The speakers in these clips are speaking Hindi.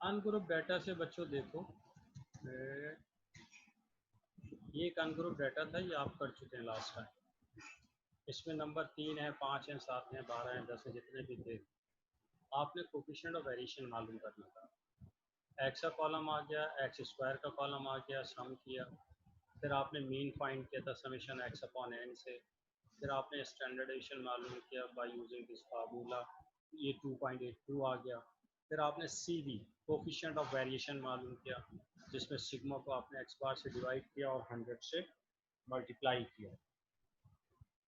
अनग्रुप डाटा से बच्चों देखो, ये एक अनग्रुप डाटा था, ये आप कर चुके हैं लास्ट टाइम। इसमें नंबर 3 है, 5 है, 7 है, 12 है, 10 है, जितने भी थे। आपने कोफिशिएंट ऑफ वेरिएशन मालूम करना था। एक्स का कॉलम आ गया, एक्स स्क्वायर का कॉलम आ गया, सम किया। फिर आपने मीन फाइंड किया था समेशन एक्स अपॉन एन से। फिर आपने स्टैंडर्ड डेविएशन मालूम किया बाय यूजिंग दिस फार्मूला, ये 2.82 आ गया। फिर आपने सी वी कोफिशिएंट ऑफ वेरिएशन मालूम किया, जिसमें सिग्मा को आपने एक्स बार से डिवाइड किया और 100 से मल्टीप्लाई किया।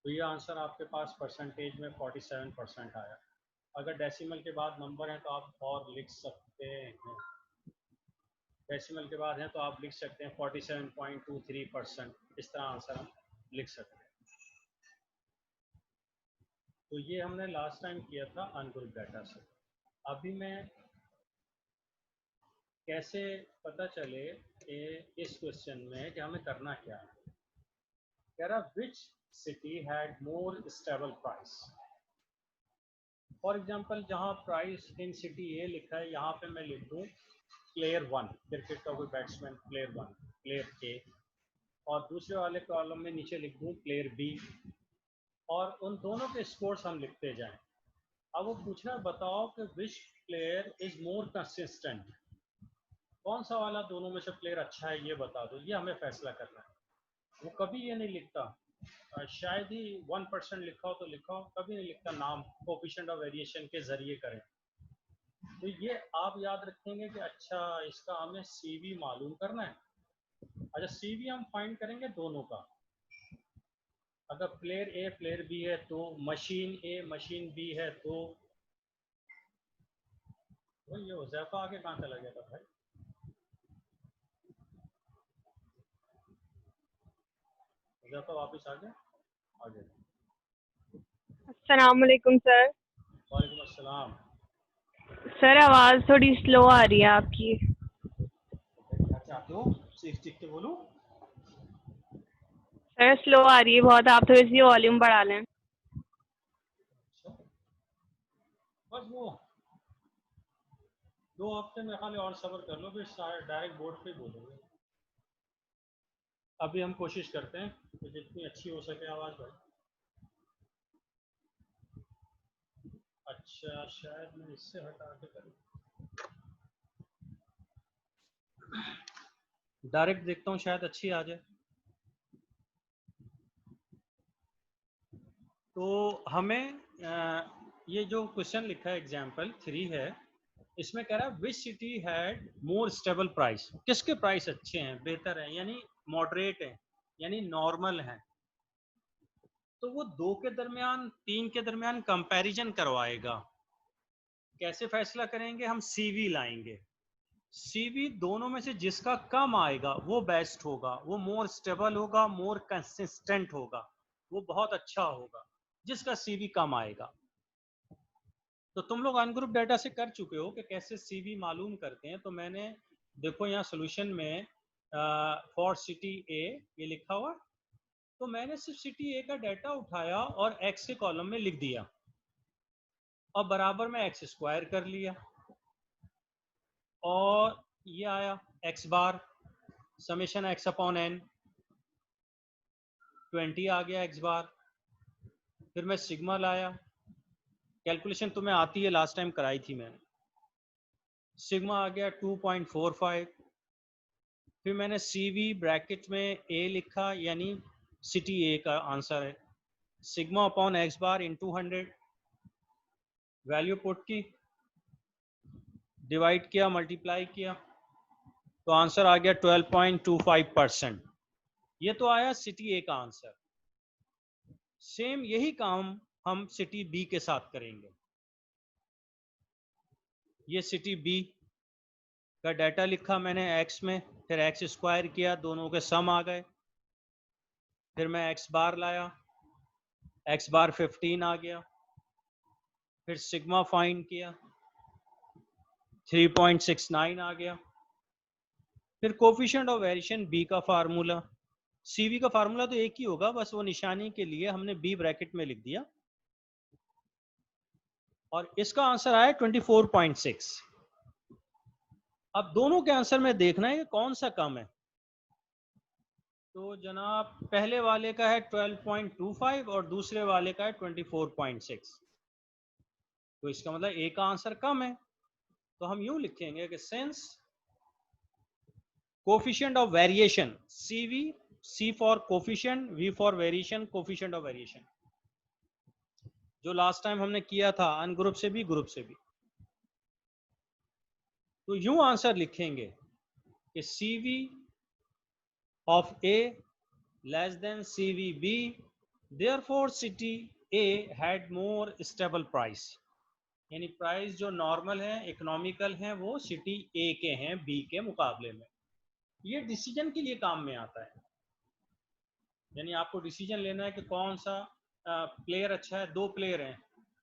तो ये आंसर आपके पास परसेंटेज में 47% आया। अगर डेसिमल के बाद नंबर है तो आप और लिख सकते हैं, डेसिमल के बाद है तो आप लिख सकते हैं 47.23%, इस तरह आंसर हम लिख सकते हैं। तो ये हमने लास्ट टाइम किया था अनग्रुप डाटा से। अभी मैं कैसे पता चले इस क्वेश्चन में कि हमें करना क्या है। कह रहा which city had more stable price. For example जहां प्राइस इन सिटी ए लिखा है, यहाँ पे मैं लिख दूं प्लेयर 1, क्रिकेट का कोई बैट्समैन प्लेयर 1, प्लेयर ए, और दूसरे वाले कॉलम में नीचे लिख दूं प्लेयर बी, और उन दोनों के स्कोर्स हम लिखते जाएं। अब वो पूछ रहा है बताओ कि विच प्लेयर इज मोर कंसिस्टेंट, कौन सा वाला दोनों में से प्लेयर अच्छा है ये बता दो, ये हमें फैसला करना है। वो कभी ये नहीं लिखता, शायद ही 1% लिखा हो तो लिखा हो, कभी नहीं लिखता नाम कोफिशिएंट ऑफ वेरिएशन के जरिए करें। तो ये आप याद रखेंगे कि अच्छा इसका हमें सीवी मालूम करना है। अच्छा सीवी हम फाइंड करेंगे दोनों का। अगर प्लेयर ए प्लेयर बी है तो मशीन ए मशीन बी है तो ये हुज़ैफा आगे कहाँ चला गया था भाई? हुज़ैफा वापस आ गया? आ गया। अस्सलाम वालेकुम सर। वालेकुम अस्सलाम। सर आवाज़ थोड़ी स्लो आ रही है आपकी। क्या चाहते हो, सीख सीख के बोलूं? सर स्लो आ रही है बहुत, आप थोड़ी सी वॉल्यूम बढ़ा लें। अच्छा, बस वो 2 हफ्ते में खाली और सब्र कर लो, फिर डायरेक्ट बोर्ड पे बोलोगे। अभी हम कोशिश करते हैं कि जितनी अच्छी हो सके आवाज़ भाई। अच्छा शायद मैं इससे हटा के करूँ, डायरेक्ट देखता हूँ शायद अच्छी आ जाए। तो हमें ये जो क्वेश्चन लिखा है एग्जाम्पल 3 है, इसमें कह रहा है which city had more stable price, किसके प्राइस अच्छे हैं, बेहतर है, यानी मॉडरेट है, यानी नॉर्मल है। तो वो 2 के दरमियान 3 के दरमियान कंपैरिजन करवाएगा। कैसे फैसला करेंगे, हम सीवी लाएंगे। सीवी दोनों में से जिसका कम आएगा वो बेस्ट होगा, वो मोर स्टेबल होगा, मोर कंसिस्टेंट होगा, वो बहुत अच्छा होगा जिसका सीवी कम आएगा। तो तुम लोग अनग्रुप डाटा से कर चुके हो कि कैसे सीवी मालूम करते हैं। तो मैंने देखो यहाँ सोल्यूशन में फॉर सिटी ए ये लिखा हुआ, तो मैंने सिर्फ सिटी ए का डाटा उठाया और एक्स के कॉलम में लिख दिया और बराबर में एक्स स्क्वायर कर लिया, और ये आया एक्स बार समेशन एक्स अपॉन एन 20 आ गया एक्स बार। फिर मैं सिग्मा लाया, कैलकुलेशन तुम्हें आती है, लास्ट टाइम कराई थी मैंने। सिग्मा आ गया 2.45। फिर मैंने सीवी ब्रैकेट में ए लिखा, यानी सिटी ए का आंसर है। Sigma upon x bar into 100, value put की, डिवाइड किया, मल्टीप्लाई किया, तो आंसर आ गया 12.25%। ये तो आया सिटी ए का आंसर। सेम यही काम हम सिटी बी के साथ करेंगे। ये सिटी बी का डाटा लिखा मैंने एक्स में, फिर एक्स स्क्वायर किया, दोनों के सम आ गए। फिर मैं एक्स बार लाया, एक्स बार 15 आ गया। फिर सिग्मा फाइंड किया, 3.69 आ गया। फिर कोफिशिएंट ऑफ वेरिएशन बी का फार्मूला, सीवी का फार्मूला तो एक ही होगा, बस वो निशानी के लिए हमने बी ब्रैकेट में लिख दिया, और इसका आंसर आया 24.6। अब दोनों के आंसर में देखना है कि कौन सा कम है। तो जनाब पहले वाले का है 12.25 और दूसरे वाले का है 24.6। तो इसका मतलब ए का आंसर कम है। तो हम यूं लिखेंगे कि since coefficient of variation CV, C for coefficient, V for variation, coefficient of variation, जो लास्ट टाइम हमने किया था अनग्रुप से भी ग्रुप से भी। तो यूं आंसर लिखेंगे कि CV of A less than CVB, therefore city A had more stable price। यानी प्राइस जो नॉर्मल है, इकोनॉमिकल है, वो सिटी ए के हैं बी के मुकाबले में। ये डिसीजन के लिए काम में आता है। यानी आपको डिसीजन लेना है कि कौन सा प्लेयर अच्छा है। दो प्लेयर हैं,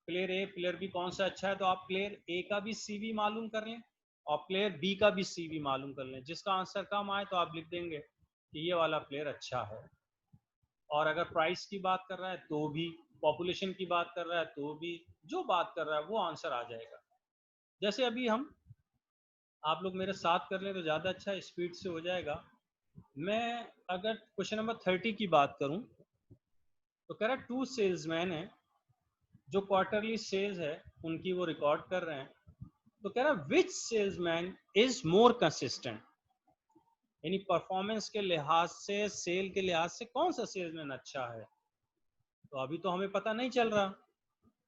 प्लेयर ए प्लेयर बी, कौन सा अच्छा है। तो आप प्लेयर ए का भी सीवी मालूम कर लें और प्लेयर बी का भी सीवी मालूम कर लें। जिसका आंसर कम आए तो आप लिख देंगे कि ये वाला प्लेयर अच्छा है। और अगर प्राइस की बात कर रहा है तो भी, पॉपुलेशन की बात कर रहा है तो भी, जो बात कर रहा है वो आंसर आ जाएगा। जैसे अभी हम, आप लोग मेरे साथ कर लें तो ज़्यादा अच्छा, स्पीड से हो जाएगा। मैं अगर क्वेश्चन नंबर 30 की बात करूं तो कह रहा है 2 सेल्समैन है जो क्वार्टरली सेल्स है उनकी वो रिकॉर्ड कर रहे हैं। तो कह रहा है विच सेल्समैन इज मोर कंसिस्टेंट, यानी परफॉर्मेंस के लिहाज से, सेल के लिहाज से कौन सा सेल्समैन अच्छा है। तो अभी तो हमें पता नहीं चल रहा।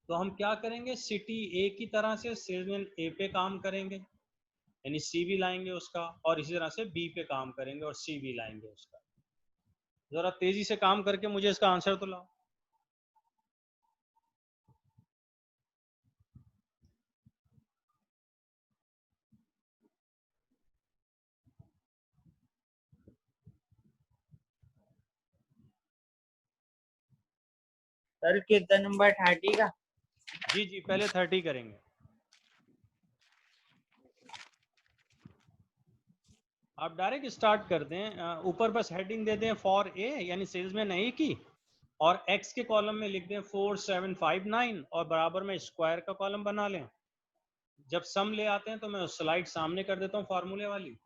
तो हम क्या करेंगे, सिटी ए की तरह से सेल्समैन ए पे काम करेंगे, यानी सी भी लाएंगे उसका, और इसी तरह से बी पे काम करेंगे और सी भी लाएंगे उसका। जरा तेजी से काम करके मुझे इसका आंसर तो लाओ। सर कितना नंबर 30 का? जी जी, पहले 30 करेंगे। आप डायरेक्ट स्टार्ट कर दें, ऊपर बस हेडिंग दे दें फॉर ए, यानी सेल्समैन ए की, और एक्स के कॉलम में लिख दें 4759 और बराबर में स्क्वायर का कॉलम बना लें। जब सम ले आते हैं तो मैं स्लाइड सामने कर देता हूँ फार्मूले वाली।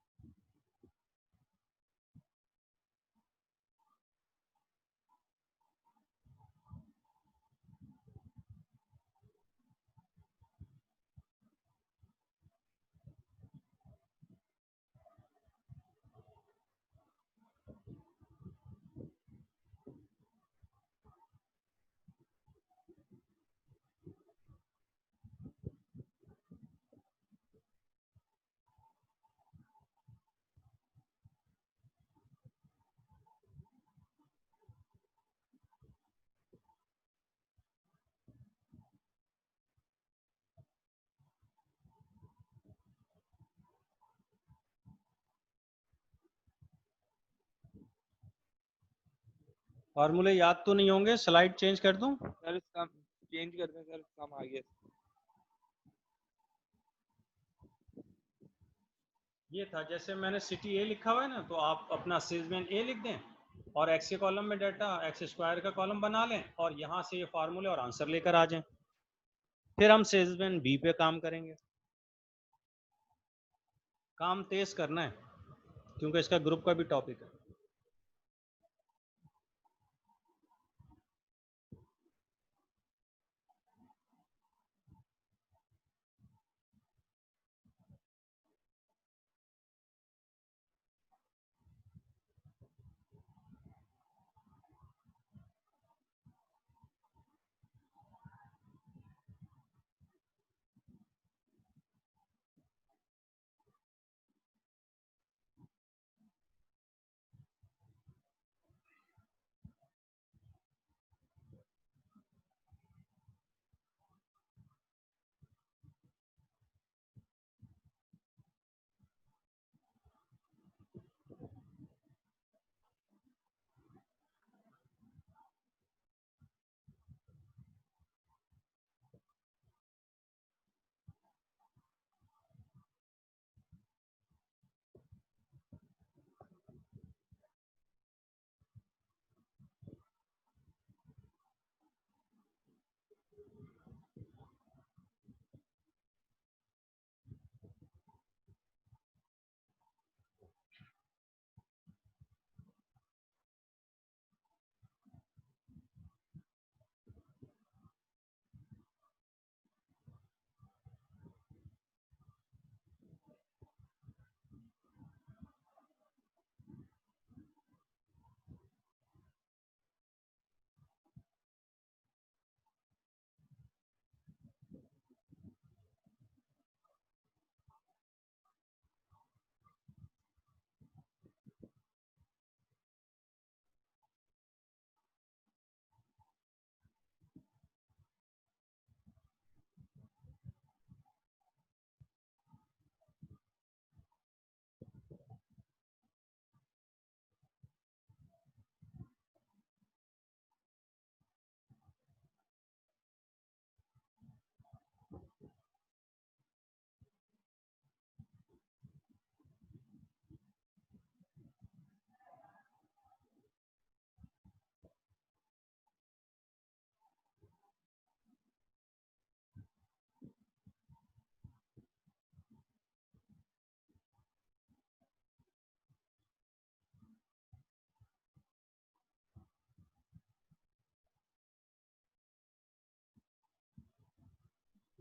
फार्मूले याद तो नहीं होंगे, स्लाइड चेंज कर दूं? सर इसका चेंज कर दें सर, काम आ गया। ये था, जैसे मैंने सिटी ए लिखा हुआ है ना, तो आप अपना सेल्समैन ए लिख दें और एक्स के कॉलम में डाटा एक्स स्क्वायर का कॉलम बना लें और यहाँ से ये फार्मूले और आंसर लेकर आ जाएं। फिर हम सेल्समैन बी पे काम करेंगे। काम तेज करना है क्योंकि इसका ग्रुप का भी टॉपिक है।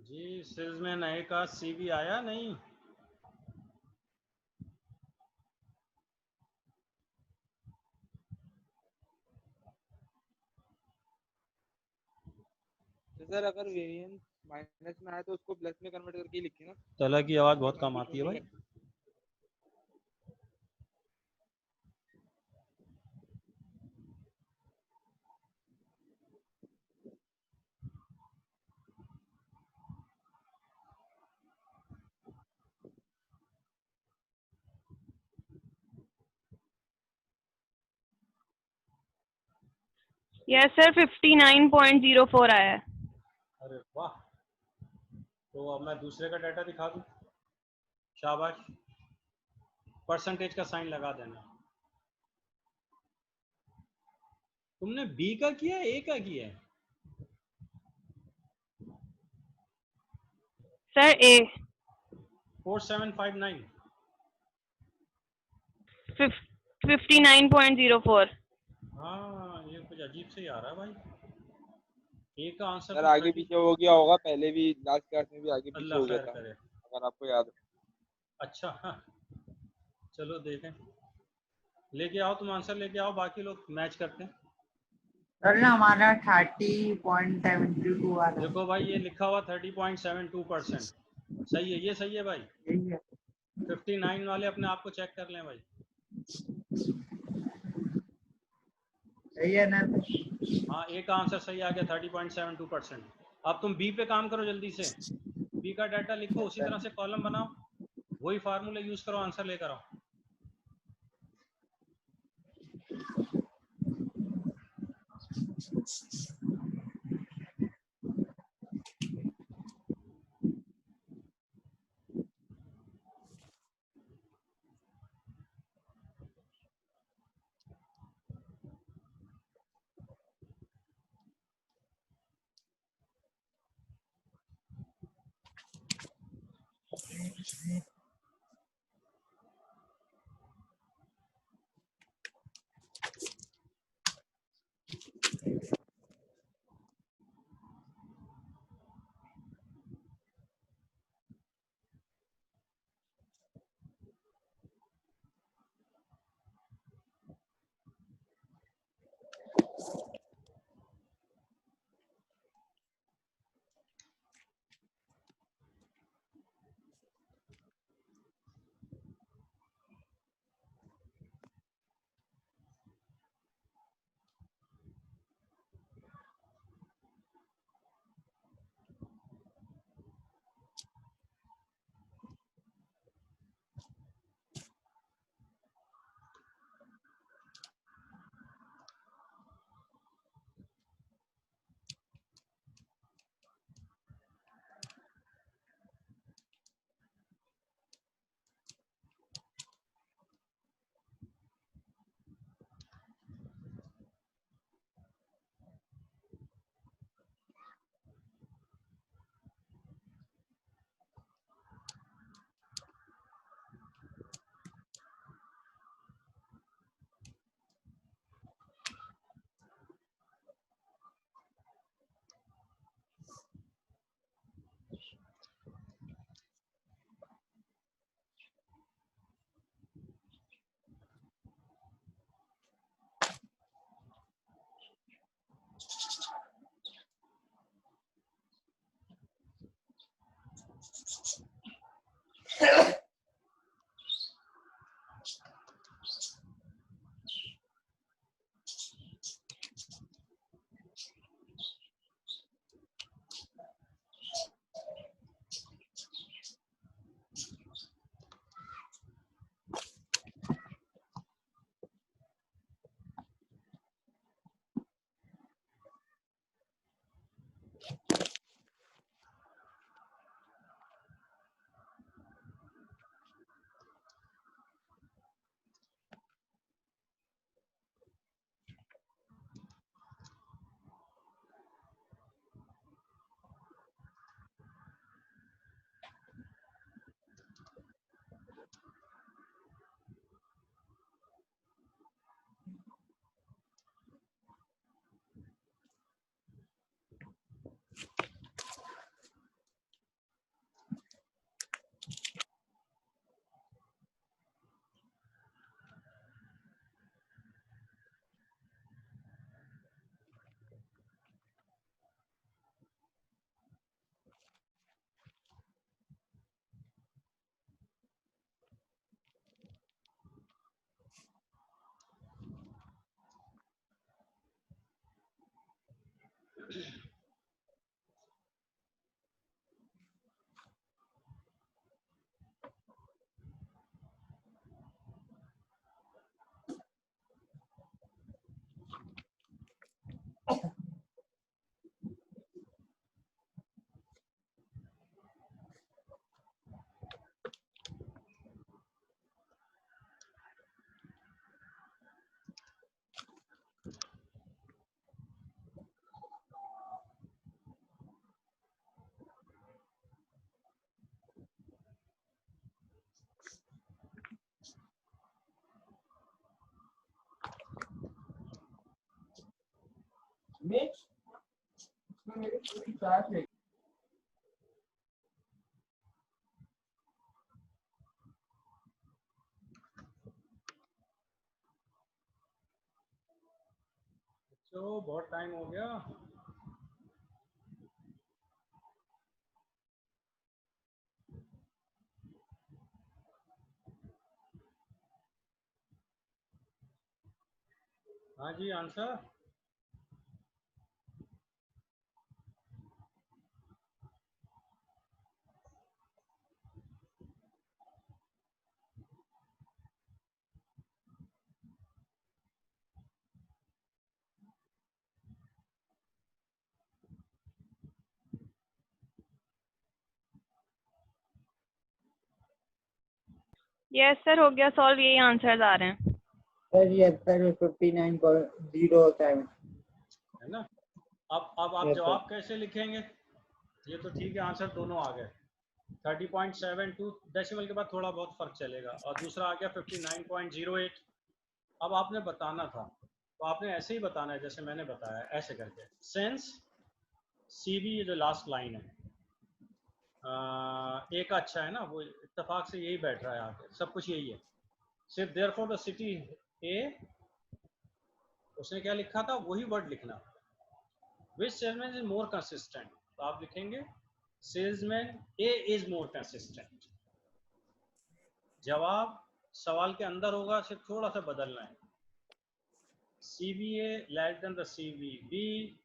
जी सेल्समैन ए का सीवी आया नहीं? तो सर अगर वेरिएंस माइनस में आए तो उसको प्लस में कन्वर्ट करके ही लिखे ना। तला की आवाज बहुत हम कम कुछ आती है नहीं भाई। कर- यस सर 59.04 आया है। अरे वाह, तो अब मैं दूसरे का डाटा दिखा दूं? शाबाश, परसेंटेज का साइन लगा देना। तुमने बी का किया ए का किया? सर ए 4759। 59.04। हाँ ये कुछ अजीब से ही आ रहा है भाई। ए का आंसर सर तो आगे 30। पीछे हो गया होगा, पहले भी लास्ट क्लास में भी आगे पीछे अल्लाह हो गया खैर था, करे। अगर आपको याद हो। अच्छा हाँ, चलो देखें, लेके आओ तुम आंसर लेके आओ, बाकी लोग मैच करते हैं। सर ना हमारा 30.72 आ रहा है। देखो भाई ये लिखा हुआ 30.72%। सही है, ये सही है भाई। यही है। 59 वाले अपने आप को चेक कर लें भाई। सही है ना? हाँ ए का आंसर सही आ गया 30.72%। अब तुम बी पे काम करो जल्दी से, बी का डाटा लिखो, उसी तरह से कॉलम बनाओ, वही फार्मूले यूज करो, आंसर लेकर आओ। तो बहुत टाइम हो गया। हाँ जी, आंसर। यस सर, हो गया सॉल्व, यही आंसर्स आ रहे हैं। सर ये सर 59.07 है ना। अब आप जवाब कैसे लिखेंगे? ये तो ठीक है, आंसर दोनों आ गए। 30.72 डेसिमल के बाद थोड़ा बहुत फर्क चलेगा, और दूसरा आ गया 59.08। अब आपने बताना था, तो आपने ऐसे ही बताना है जैसे मैंने बताया, ऐसे करके। सिंस CV ये जो लास्ट लाइन है, एक अच्छा है ना, वो इत्तेफाक से यही बैठ रहा है आगे, सब कुछ यही है। सिर्फ देयरफॉर द सिटी ए, उसने क्या लिखा था वही वर्ड लिखना। विच सेल्समैन इज मोर कंसिस्टेंट, तो आप लिखेंगे salesman A is more consistent. जवाब सवाल के अंदर होगा, सिर्फ थोड़ा सा बदलना है। CBA less than the CBB,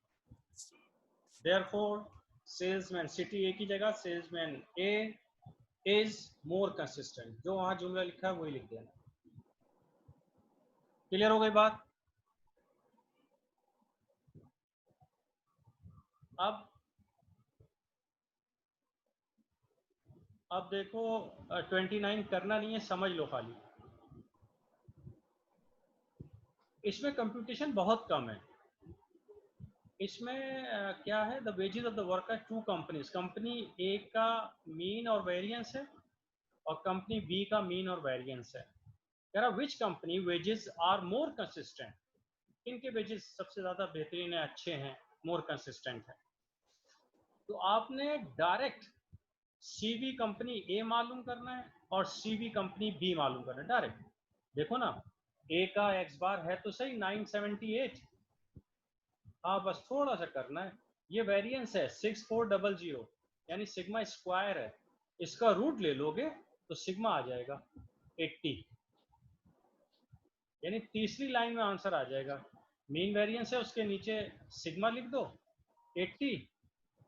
therefore salesman city A की जगह salesman A is more consistent. जो वहां जुमला लिखा है वही लिख देना। क्लियर हो गई बात? अब देखो, 29 करना नहीं है, समझ लो खाली। इसमें कंप्यूटेशन बहुत कम है। इसमें क्या है, the wages of the worker two companies, company A का मीन और वेरिएंस है, और कंपनी बी का मीन और वेरिएंस है। कह रहा which company wages are more consistent, इनके वेजेस सबसे ज़्यादा बेहतरीन है, अच्छे हैं, मोर कंसिस्टेंट है। तो आपने डायरेक्ट CV कंपनी ए मालूम करना है और CV कंपनी बी मालूम करना है डायरेक्ट। देखो ना, ए का एक्स बार है तो सही 978, हाँ बस थोड़ा सा करना है। ये वेरिएंस है 6400, यानी सिग्मा स्क्वायर है, इसका रूट ले लोगे तो सिग्मा आ जाएगा 80, यानी तीसरी लाइन में आंसर आ जाएगा। मीन वेरिएंस है, उसके नीचे सिग्मा लिख दो 80,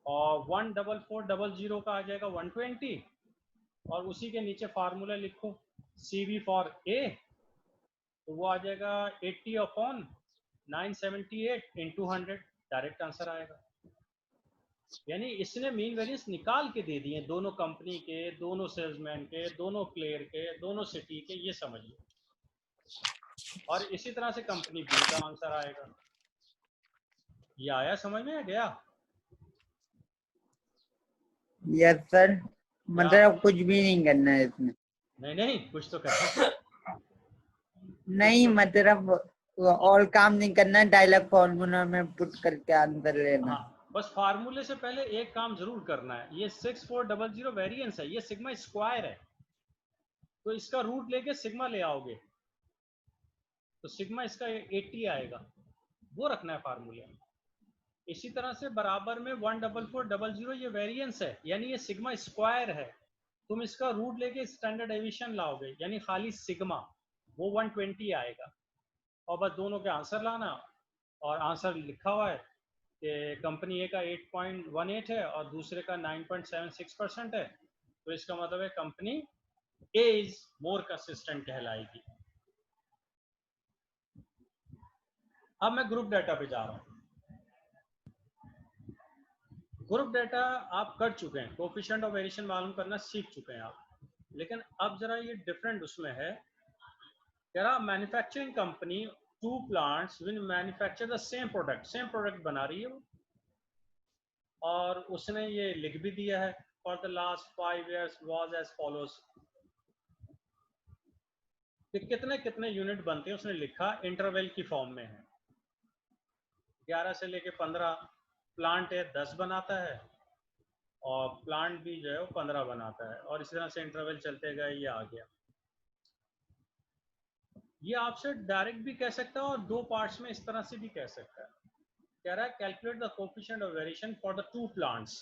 और 14400 का आ जाएगा 120, और उसी के नीचे फार्मूला लिखो CV फॉर ए, तो वो आ जाएगा 80/978 × 100, डायरेक्ट आंसर आएगा। यानी इसने मीन वेरिएंस निकाल के दे दिए, दोनों कंपनी के, दोनों सेल्समैन के, दोनों प्लेयर के, दोनों सिटी के, ये समझिए। और इसी तरह से कंपनी बी का आंसर आएगा। ये आया समझ में? गया? यस सर, मतलब कुछ भी नहीं करना है इसमें। नहीं, कुछ तो करना। नहीं मतलब और काम नहीं करना है, डायलॉग फॉर्मूला में पुट करके आंसर लेना। हाँ, बस फार्मूले से पहले एक काम जरूर करना है। ये 6400 वेरिएंस है, ये सिग्मा स्क्वायर है, तो इसका रूट लेके सिग्मा ले आओगे तो सिग्मा इसका 80 आएगा, वो रखना है फार्मूले में। इसी तरह से बराबर में 14400 ये वेरिएंस है, यानी ये सिग्मा स्क्वायर है, तुम इसका रूट लेके स्टैंडर्ड डेविएशन लाओगे, यानी खाली सिग्मा, वो 120 आएगा। और बस दोनों के आंसर लाना, और आंसर लिखा हुआ है कि कंपनी ए का 8.18 है और दूसरे का 9.76% है, तो इसका मतलब है company A is more consistent कहलाएगी। अब मैं ग्रुप डाटा पे जा रहा हूँ। ग्रुप डाटा आप कर चुके हैं, कोफिशिएंट ऑफ वेरिएशन मालूम करना सीख चुके हैं आप, लेकिन अब जरा ये डिफरेंट उसमें है। कह रहा manufacturing company 2 plants will manufacture the same product बना रही है वो, और उसने ये लिख भी दिया है for the last 5 years was as follows, कि कितने कितने यूनिट बनते हैं उसने लिखा, इंटरवल की फॉर्म में है। 11 से लेके 15 प्लांट है 10 बनाता है, और प्लांट भी जो है वो 15 बनाता है, और इसी तरह से इंटरवल चलते गए, ये आ गया। ये आपसे डायरेक्ट भी कह सकता है और दो पार्ट्स में इस तरह से भी कह सकता है। कह रहा है calculate the coefficient of variation for the 2 plants.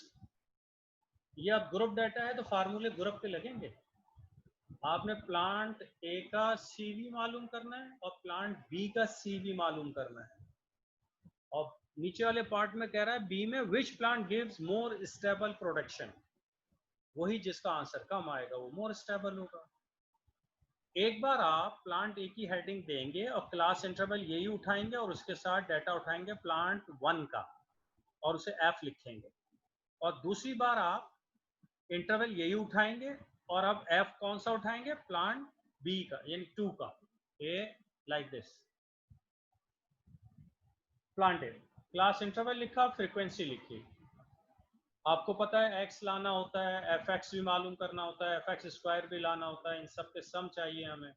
ये अब ग्रुप डाटा है तो फार्मूले ग्रुप के लगेंगे। आपने प्लांट ए का सीवी मालूम करना है और प्लांट बी का सीवी मालूम करना है, और नीचे वाले पार्ट में कह रहा है बी में which plant gives more stable production, वही जिसका आंसर कम आएगा वो मोर स्टेबल होगा। एक बार आप प्लांट ए की हेडिंग देंगे और क्लास इंटरवल यही उठाएंगे और उसके साथ डाटा उठाएंगे प्लांट 1 का और उसे एफ लिखेंगे, और दूसरी बार आप इंटरवल यही उठाएंगे और अब एफ कौन सा उठाएंगे, प्लांट बी का यानी 2 का, a like this. Plant a class interval लिखा, फ्रीक्वेंसी लिखी। आपको पता है एक्स लाना होता है, एफ एक्स भी मालूम करना होता है, एफ एक्स स्क्वायर भी लाना होता है, इन सब के सम चाहिए हमें।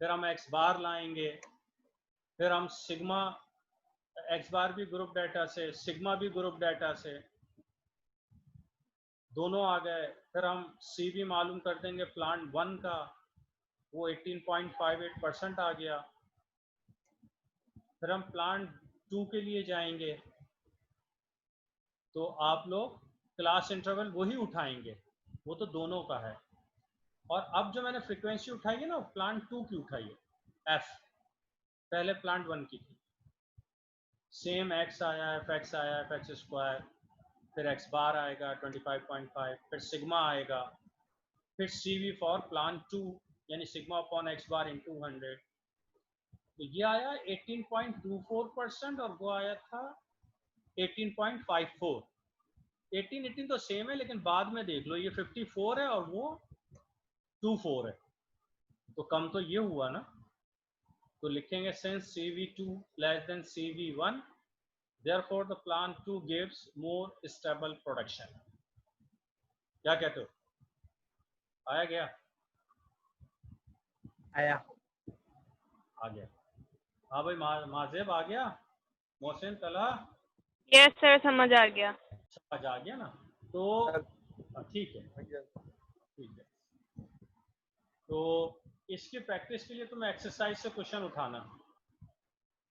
फिर हम एक्स बार लाएंगे, फिर हम सिग्मा, एक्स बार भी ग्रुप डाटा से, सिग्मा भी ग्रुप डाटा से, दोनों आ गए। फिर हम सी भी मालूम कर देंगे प्लांट 1 का, वो 18.58% आ गया। फिर हम प्लांट 2 के लिए जाएंगे, तो आप लोग क्लास इंटरवल वही उठाएंगे, वो तो दोनों का है। और अब जो मैंने फ्रीक्वेंसी उठाई है ना, प्लांट 2 की उठाई है, एफ पहले प्लांट 1 की थी। सेम एक्स आया, एफ एक्स आया, एफ एक्स स्क्वायर, फिर एक्स बार आएगा 25.5, फिर सिग्मा आएगा, फिर सी वी फॉर प्लांट 2 यानी sigma upon x bar into 100, तो ये आया 18.24% और वो आया था 18.54। 18 तो सेम है, लेकिन बाद में देख लो ये 54 है और वो 24 है, तो कम तो ये हुआ ना। तो लिखेंगे since CV2 less than CV1 therefore the plant 2 gives more stable production। क्या कहते हो, आया गया? आया। आ गया। हाँ भाई, माजेब आ गया, मोहसिन तला यस सर, समझ आ गया। समझ आ गया ना, तो ठीक है ठीक है। तो इसकी प्रैक्टिस के लिए तुम्हें एक्सरसाइज से क्वेश्चन उठाना,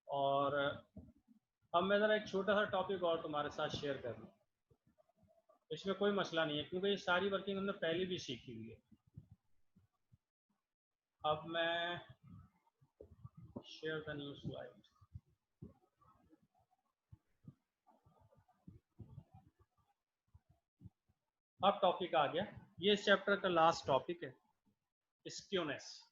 और अब मैं ज़रा एक छोटा सा टॉपिक और तुम्हारे साथ शेयर कर लूँ। इसमें कोई मसला नहीं है क्योंकि ये सारी वर्किंग हमने पहले भी सीखी हुई है। अब मैं शेयर द न्यू स्लाइड। अब टॉपिक आ गया, ये इस चैप्टर का लास्ट टॉपिक है, स्क्यूनेस।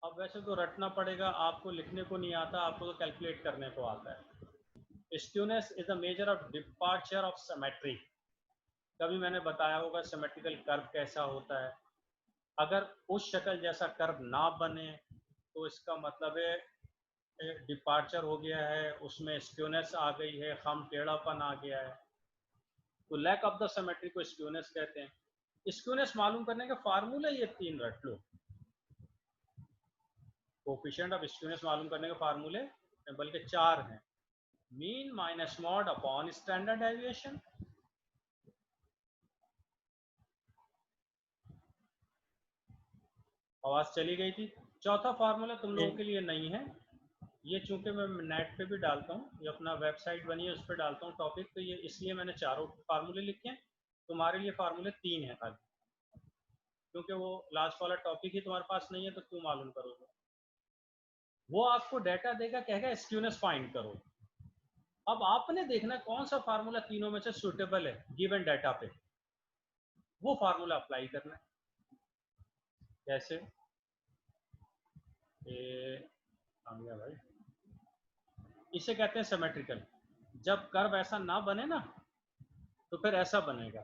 अब वैसे तो रटना पड़ेगा, आपको लिखने को नहीं आता, आपको तो कैलकुलेट करने को आता है। Skewness is a measure of departure of symmetry. कभी मैंने बताया होगा सिमेट्रिकल कर्व कैसा होता है। अगर उस शक्ल जैसा कर्व ना बने तो इसका मतलब है डिपार्चर हो गया है, उसमें स्क्यूनेस आ गई है, खम टेढ़ापन आ गया है, तो लैक ऑफ द सिमेट्री को स्क्यूनेस कहते हैं। स्क्यूनेस मालूम करने के फार्मूले ये 3 रट लो। कोफिशिएंट ऑफ स्क्यूनेस मालूम करने के फार्मूले बल्कि 4 हैं। Mean minus mod upon standard deviation, आवाज चली गई थी। चौथा फार्मूला तुम लोगों के लिए नहीं है, ये चूंकि मैं नेट पे भी डालता हूँ, ये अपना वेबसाइट बनी है उस पर डालता हूँ टॉपिक, तो ये इसलिए मैंने चारों फार्मूले लिखे हैं। तुम्हारे लिए फार्मूले 3 हैं खाली, क्योंकि वो लास्ट वाला टॉपिक ही तुम्हारे पास नहीं है तो क्यों मालूम करोगे। वो आपको डाटा देगा, कहेगा स्क्यूनेस फाइंड करो। अब आपने देखना कौन सा फार्मूला तीनों में से सुटेबल है गिवन डाटा पे, वो फार्मूला अप्लाई करना है। कैसे? भाई इसे कहते हैं सिमेट्रिकल। जब कर्व ऐसा ना बने ना तो फिर ऐसा बनेगा,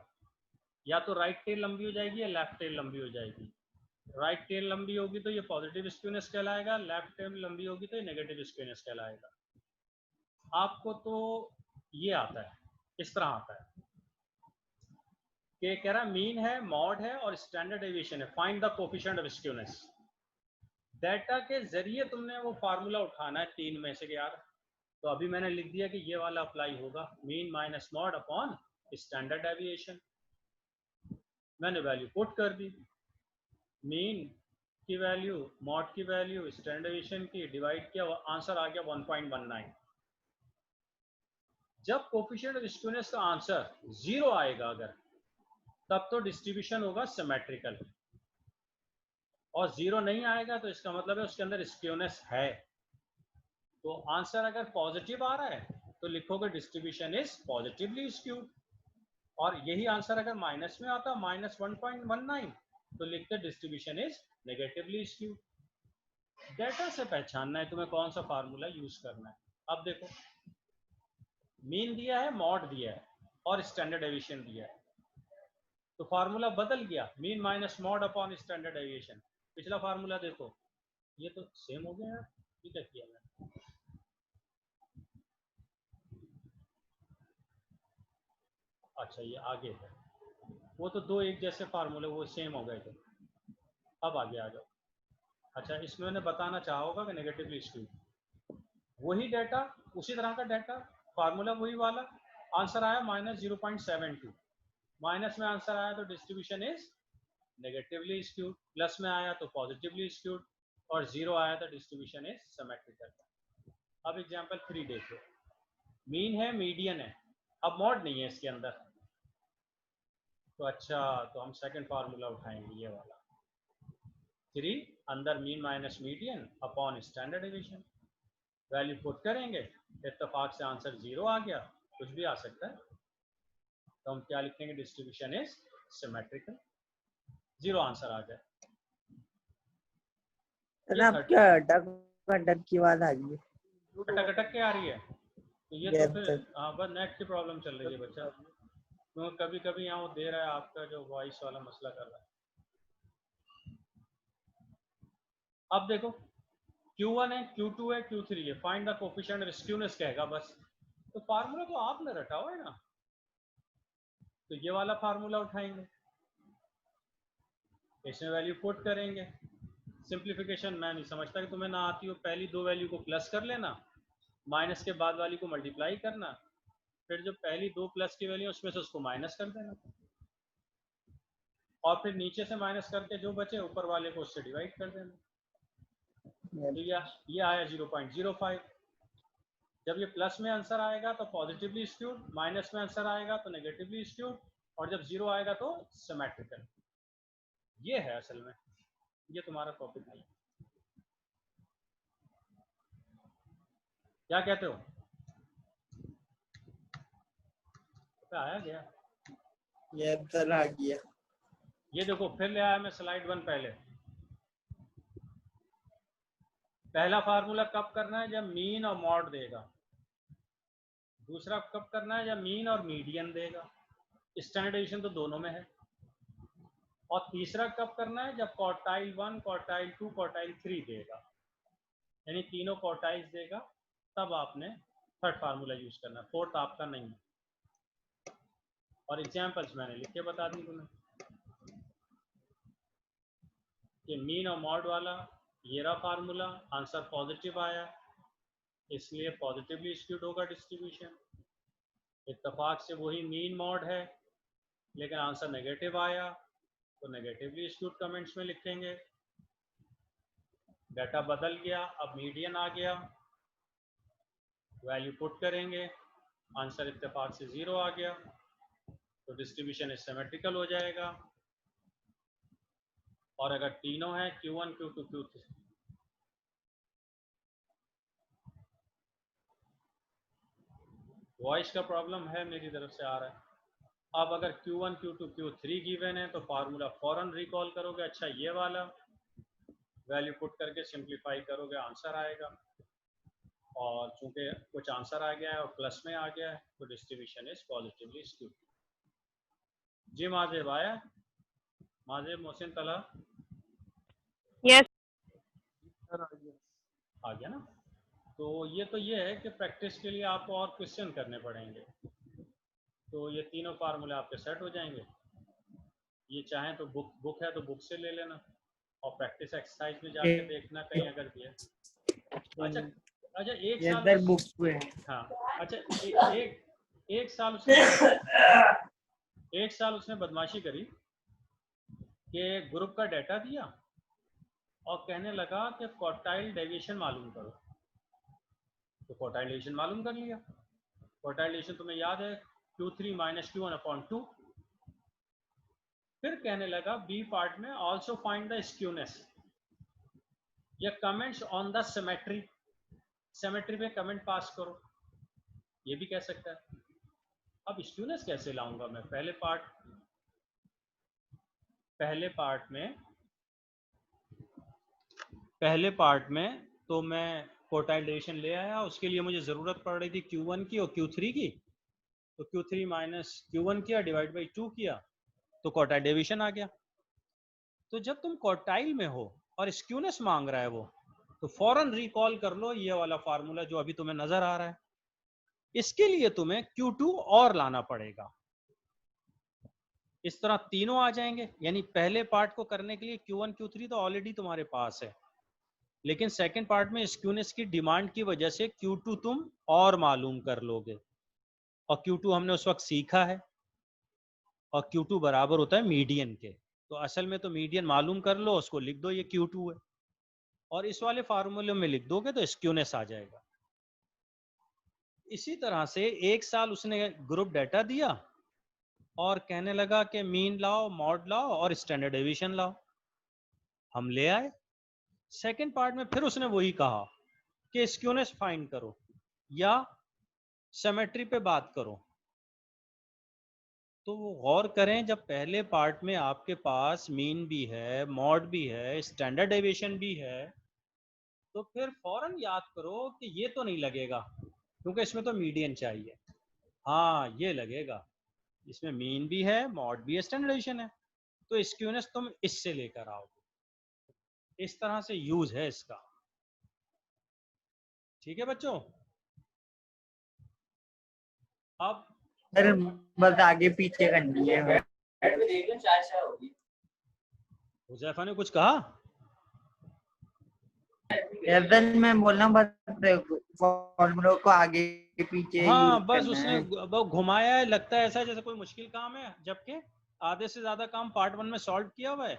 या तो राइट टेल लंबी हो जाएगी या लेफ्ट टेल लंबी हो जाएगी। राइट टेल लंबी होगी तो ये पॉजिटिव स्क्यूनेस कहलाएगा, लेफ्ट टेल लंबी होगी तो ये नेगेटिव स्क्यूनेस कहलाएगा। आपको तो ये आता है, इस तरह आता है कि कह रहा मीन है, मॉड है और स्टैंडर्ड डेविएशन है, find the coefficient of skewness. Data के जरिए तुमने वो फार्मूला उठाना है तीन में से यार। तो अभी मैंने लिख दिया कि ये वाला अप्लाई होगा, mean minus mod upon standard deviation. मैंने वैल्यू पुट कर दी, मीन की वैल्यू, मॉड की वैल्यू, स्टैंडर्ड डेविएशन की, डिवाइड किया, आंसर आ गया 1.19। जब कोफिशिएंट ऑफ स्क्यूनेस का आंसर 0 आएगा अगर, तब तो डिस्ट्रीब्यूशन होगा सिमेट्रिकल, और 0 नहीं आएगा तो इसका मतलब है उसके अंदर स्क्यूनेस है। तो आंसर अगर पॉजिटिव आ रहा है तो लिखोगे डिस्ट्रीब्यूशन इज पॉजिटिवली स्क्यूड, और यही आंसर अगर माइनस में आता -1.19 तो लिखते distribution is negatively skewed. Data से पहचानना है तुम्हें कौन सा फार्मूला यूज करना है। अब देखो, मीन दिया है, मॉड दिया है और स्टैंडर्ड डेविएशन दिया है, तो फार्मूला बदल गया, mean minus mod upon standard deviation. पिछला फार्मूला देखो, ये तो सेम हो गया, ये क्या किया मैंने, अच्छा ये आगे है, वो तो दो एक जैसे फार्मूले वो सेम हो गए थे। अब आगे आ जाओ। अच्छा इसमें मैंने बताना चाहा होगा कि नेगेटिवली स्क्यूड, वही डाटा, उसी तरह का डाटा, फार्मूला वही वाला, आंसर आया -0.72, माइनस में आंसर आया तो distribution is negatively skewed, plus में आया तो पॉजिटिवली स्क्यूड, और 0 आया तो डिस्ट्रीब्यूशन इज सिमेट्रिकल। अब एग्जांपल 3 देखो, मीन है, मीडियन है, अब मॉड नहीं है इसके अंदर, तो अच्छा तो हम सेकंड फार्मूला उठाएंगे ये वाला, 3 अंदर mean minus median upon standard deviation, value put करेंगे, इत्तेफाक से आंसर 0 आ गया, कुछ भी आ सकता है, तो हम क्या लिखेंगे, डिस्ट्रीब्यूशन इज सिमेट्रिकल, 0 आंसर आ जाए। अब क्या अटक अटक की बात आ रही है, अटक अटक के आ रही है, तो ये तो फिर हाँ बस नेट की प्रॉब्लम चल रही है बच्चा, क्योंकि कभी कभी यहाँ वो दे रहा है आपका जो वॉइस वाला मसला कर रहा है। अब देखो Q1 है, Q2 है, Q3 है, find the coefficient of skewness कहेगा बस, तो फार्मूला तो आपने रटा हुआ है ना, तो ये वाला फार्मूला उठाएंगे, इसमें वैल्यू पुट करेंगे। सिंप्लीफिकेशन मैं नहीं समझता कि तुम्हें ना आती हो, पहली दो वैल्यू को प्लस कर लेना, माइनस के बाद वाली को मल्टीप्लाई करना, फिर जो पहली दो प्लस की वैल्यू उसमें से उसको माइनस कर देना, और फिर नीचे से माइनस करके जो बचे ऊपर वाले को उससे डिवाइड कर देना। तो ये आया 0.05। जब ये प्लस में आंसर आएगा तो पॉजिटिवली स्क्यूड, माइनस में आंसर आएगा तो नेगेटिवली स्क्यूड, और जब 0 आएगा तो सिमेट्रिकल। ये है असल में, ये तुम्हारा टॉपिक नहीं है। क्या कहते हो, तो आया गया, ये आंसर आ गया। ये देखो फिर ले आया मैं स्लाइड 1 पहले। पहला फार्मूला कब करना है, जब मीन और मॉड देगा। दूसरा कब करना है, जब मीन और मीडियन देगा, स्टैंडर्ड डेविएशन तो दोनों में है। और तीसरा कब करना है, जब क्वार्टाइल 1, क्वार्टाइल 2, क्वार्टाइल 3 देगा, यानी तीनों क्वार्टाइल्स देगा, तब आपने थर्ड फार्मूला यूज करना है, फोर्थ आपका नहीं है। और एग्जांपल्स मैंने लिख के बता दी तुम्हें कि मीन और मॉड वाला ये रहा फार्मूला, आंसर पॉजिटिव आया इसलिए पॉजिटिवली स्क्यूड होगा डिस्ट्रीब्यूशन, इत्तेफाक से वही मीन मॉड है लेकिन आंसर नेगेटिव आया तो नेगेटिवली स्क्यूड कमेंट्स में लिखेंगे। डाटा बदल गया, अब मीडियन आ गया, वैल्यू पुट करेंगे, आंसर इत्तेफाक से 0 आ गया तो डिस्ट्रीब्यूशन सिमेट्रिकल हो जाएगा। और अगर तीनों है Q1, Q2, Q3, वॉइस का प्रॉब्लम है, मेरी तरफ से आ रहा है। अब अगर Q1, Q2, Q3 गिवन है तो फार्मूला फौरन रिकॉल करोगे, अच्छा ये वाला वैल्यू पुट करके सिंप्लीफाई करोगे, आंसर आएगा। और चूंकि कुछ आंसर आ गया है और प्लस में आ गया है तो डिस्ट्रीब्यूशन इज पॉजिटिवली स्क्यूड। जी माजेब आया? माजेब मोहसिन तला यस सर आ गया। आ गया ना? तो ये है कि प्रैक्टिस के लिए आपको और क्वेश्चन करने पड़ेंगे। तो ये तीनों फार्मूले आपके सेट हो जाएंगे। ये चाहें तो बुक है तो बुक से ले लेना और प्रैक्टिस एक्सरसाइज में जाके देखना कहीं अगर दिया। अच्छा अच्छा, एक ये साल इधर बस, बुक पे है। हाँ अच्छा, एक साल उसने बदमाशी करी कि ग्रुप का डाटा दिया और कहने लगा कि क्वार्टाइल डेविएशन मालूम करो। तो क्वार्टाइल डेविएशन मालूम कर लिया। क्वार्टाइल डेविएशन तुम्हें याद है, Q3 - Q1/2। फिर कहने लगा बी पार्ट में ऑल्सो फाइंड द स्क्यूनेस या comments on the symmetry, symmetry पे कमेंट पास करो, ये भी कह सकता है। अब स्क्यूनेस कैसे लाऊंगा मैं? पहले पार्ट में तो मैं क्वार्टाइल डेविएशन ले आया, उसके लिए मुझे ज़रूरत पड़ रही थी Q1 की और Q3 की। तो Q3 - Q1 किया, डिवाइड बाई 2 किया, तो क्वार्टाइल डेविएशन आ गया। तो जब तुम क्वार्टाइल में हो और स्क्यूनेस मांग रहा है वो, तो फौरन रिकॉल कर लो ये वाला फार्मूला जो अभी तुम्हें नजर आ रहा है। इसके लिए तुम्हें Q2 और लाना पड़ेगा। इस तरह तीनों आ जाएंगे, यानी पहले पार्ट को करने के लिए Q1 Q3 तो ऑलरेडी तुम्हारे पास है, लेकिन सेकंड पार्ट में स्क्यूनेस की डिमांड की वजह से Q2 तुम और मालूम कर लोगे। और Q2 हमने उस वक्त सीखा है, और Q2 बराबर होता है मीडियन के। तो असल में तो मीडियन मालूम कर लो, उसको लिख दो ये Q2 है, और इस वाले फार्मूले में लिख दोगे तो स्क्यूनेस आ जाएगा। इसी तरह से एक साल उसने ग्रुप डाटा दिया और कहने लगा कि मीन लाओ, मॉड लाओ और स्टैंडर्ड डेविएशन लाओ। हम ले आए। सेकंड पार्ट में फिर उसने वही कहा कि स्क्यूनेस फाइंड करो या सिमेट्री पे बात करो। तो गौर करें, जब पहले पार्ट में आपके पास मीन भी है, मॉड भी है, स्टैंडर्ड डेविएशन भी है, तो फिर फौरन याद करो कि ये तो नहीं लगेगा क्योंकि इसमें तो मीडियन चाहिए। हाँ ये लगेगा, इसमें मीन भी है, मॉड भी है, स्टैंडर्ड डेविएशन है, तो स्क्यूनेस तुम इससे लेकर आओगे। इस तरह से यूज है इसका। ठीक है बच्चों? अब सर बस आगे पीछे करनी है। हुजैफा ने कुछ कहा? गर्दन में बोलना, बस फॉर्मूलों को आगे पीछे हाँ यूज बस करना उसने है। घुमाया है, लगता है ऐसा जैसे कोई मुश्किल काम है, जबकि आधे से ज्यादा काम पार्ट 1 में सॉल्व किया हुआ है।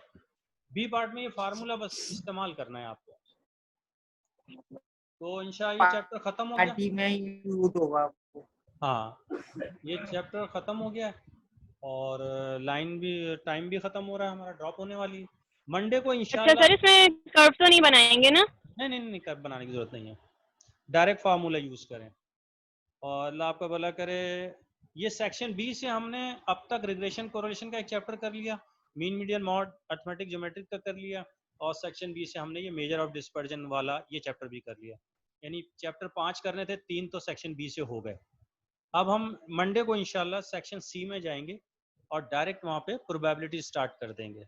बी पार्ट में ये फार्मूला बस इस्तेमाल करना है आपको। तो इंशाल्लाह ये चैप्टर खत्म हो गया। पार्टी में यूज होगा। हाँ ये चैप्टर खत्म हो गया और लाइन भी, टाइम भी खत्म हो रहा है हमारा, ड्रॉप होने वाली है। मंडे को अच्छा इंशाल्लाह। सर, इसमें कर्व तो नहीं बनाएंगे ना? नहीं कर बनाने की जरूरत नहीं है, डायरेक्ट फार्मूला यूज करें। और अल्लाह आपका भला करे। ये सेक्शन बी से हमने अब तक रिग्रेशन कोरिलेशन का एक चैप्टर कर लिया, mean median mode arithmetic geometric का कर लिया, और सेक्शन बी से हमने ये मेजर ऑफ डिस्पर्जन वाला ये चैप्टर भी कर लिया। यानी चैप्टर 5 करने थे, 3 तो सेक्शन बी से हो गए। अब हम मंडे को इंशाल्लाह सेक्शन सी में जाएंगे और डायरेक्ट वहाँ पे प्रोबेबिलिटी स्टार्ट कर देंगे,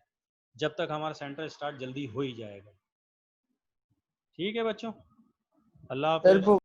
जब तक हमारा सेंटर स्टार्ट जल्दी हो ही जाएगा। ठीक है बच्चों, अल्लाह हाफिज। सर